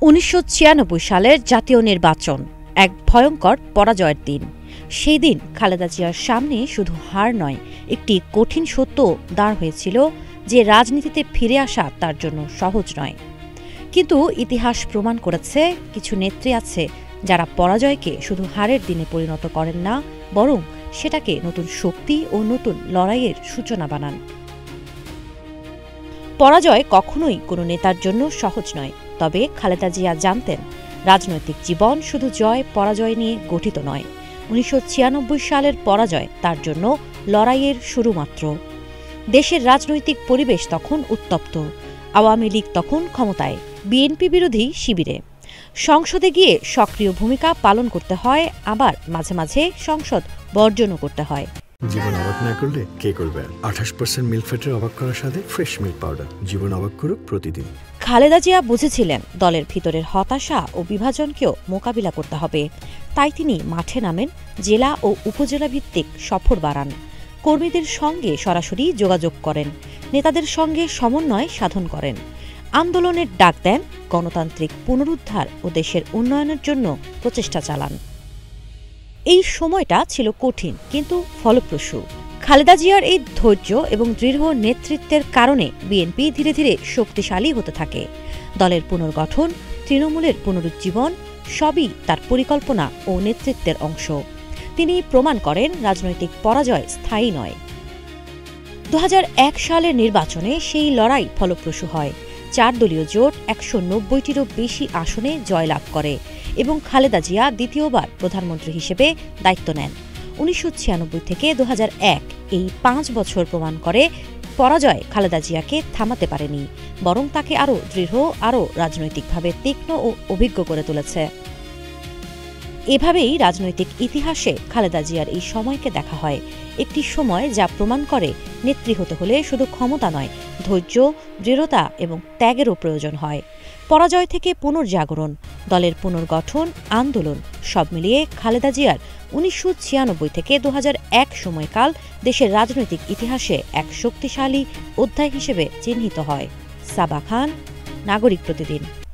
১৯৯৬ সালের জাতীয় নির্বাচন এক ভয়ঙ্কর পরাজয়ের দিন। সেই দিন খালেদা জিয়ার সামনে শুধু হার নয়, একটি কঠিন সত্য দাঁড় হয়েছিল যে রাজনীতিতে ফিরে আসা তার জন্য সহজ নয়। কিন্তু ইতিহাস প্রমাণ করেছে কিছু নেত্রী আছে যারা পরাজয়কে শুধু হারের দিনে পরিণত করেন না, বরং সেটাকে নতুন শক্তি ও নতুন লড়াইয়ের সূচনা বানান। পরাজয় কখনোই কোনো নেতার জন্য সহজ নয়, তবে খালেদা জিয়া জানতেন রাজনৈতিক জীবন শুধু জয় পরাজয় নিয়ে গঠিত নয়। ১৯৯৬ সালের পরাজয় তার জন্য লড়াইয়ের শুরু মাত্র। দেশের রাজনৈতিক পরিবেশ তখন উত্তপ্ত। আওয়ামী লীগ তখন ক্ষমতায়, বিএনপি বিরোধী শিবিরে। সংসদে গিয়ে সক্রিয় ভূমিকা পালন করতে হয়, আবার মাঝে মাঝে সংসদ বর্জনও করতে হয়। জীবন অবাক না করলে কে করবে? ২৮% মিল্ক ফ্যাটের অবাক করার সাথে ফ্রেশ মিল্ক পাউডার। জীবন অবাক করুক প্রতিদিন। খালেদা জিয়া বুঝেছিলেন দলের ভিতরের হতাশা ও বিভাজনকেও মোকাবিলা করতে হবে। তাই তিনি মাঠে নামেন, জেলা ও উপজেলা ভিত্তিক সফর বাড়ান, কর্মীদের সঙ্গে সরাসরি যোগাযোগ করেন, নেতাদের সঙ্গে সমন্বয় সাধন করেন, আন্দোলনের ডাক দেন, গণতান্ত্রিক পুনরুদ্ধার ও দেশের উন্নয়নের জন্য প্রচেষ্টা চালান। এই সময়টা ছিল কঠিন কিন্তু ফলপ্রসূ। খালেদা জিয়ার এই ধৈর্য এবং দৃঢ় নেতৃত্বের কারণে বিএনপি ধীরে ধীরে শক্তিশালী হতে থাকে। দলের পুনর্গঠন, তৃণমূলের পুনরুজ্জীবন সবই তার পরিকল্পনা ও নেতৃত্বের অংশ। তিনি প্রমাণ করেন রাজনৈতিক পরাজয় স্থায়ী নয়। ২০০১ সালের নির্বাচনে সেই লড়াই ফলপ্রসূ হয়। ৪ দলীয় জোট ১৯০টিরও বেশি আসনে জয়লাভ করে এবং খালেদা জিয়া দ্বিতীয়বার প্রধানমন্ত্রী হিসেবে দায়িত্ব নেন। ১৯৯৬ থেকে ২০০১ এই ৫ বছর প্রমাণ করে পরাজয় খালেদা জিয়াকে থামাতে পারেনি, বরং তাকে আরও দৃঢ়, আরও রাজনৈতিকভাবে তীক্ষ্ণ ও অভিজ্ঞ করে তুলেছে। এভাবেই রাজনৈতিক ইতিহাসে খালেদা জিয়ার এই সময়কে দেখা হয় একটি সময় যা প্রমাণ করে নেত্রী হতে হলে শুধু ক্ষমতা নয়, ধৈর্য, দৃঢ়তা এবং ত্যাগেরও প্রয়োজন হয়। পরাজয় থেকে পুনর্জাগরণ, দলের পুনর্গঠন, আন্দোলন সব মিলিয়ে খালেদা জিয়ার ১৯৯৬ থেকে ২০০১ সময়কাল দেশের রাজনৈতিক ইতিহাসে এক শক্তিশালী অধ্যায় হিসেবে চিহ্নিত হয়। সাবা খান, নাগরিক প্রতিদিন।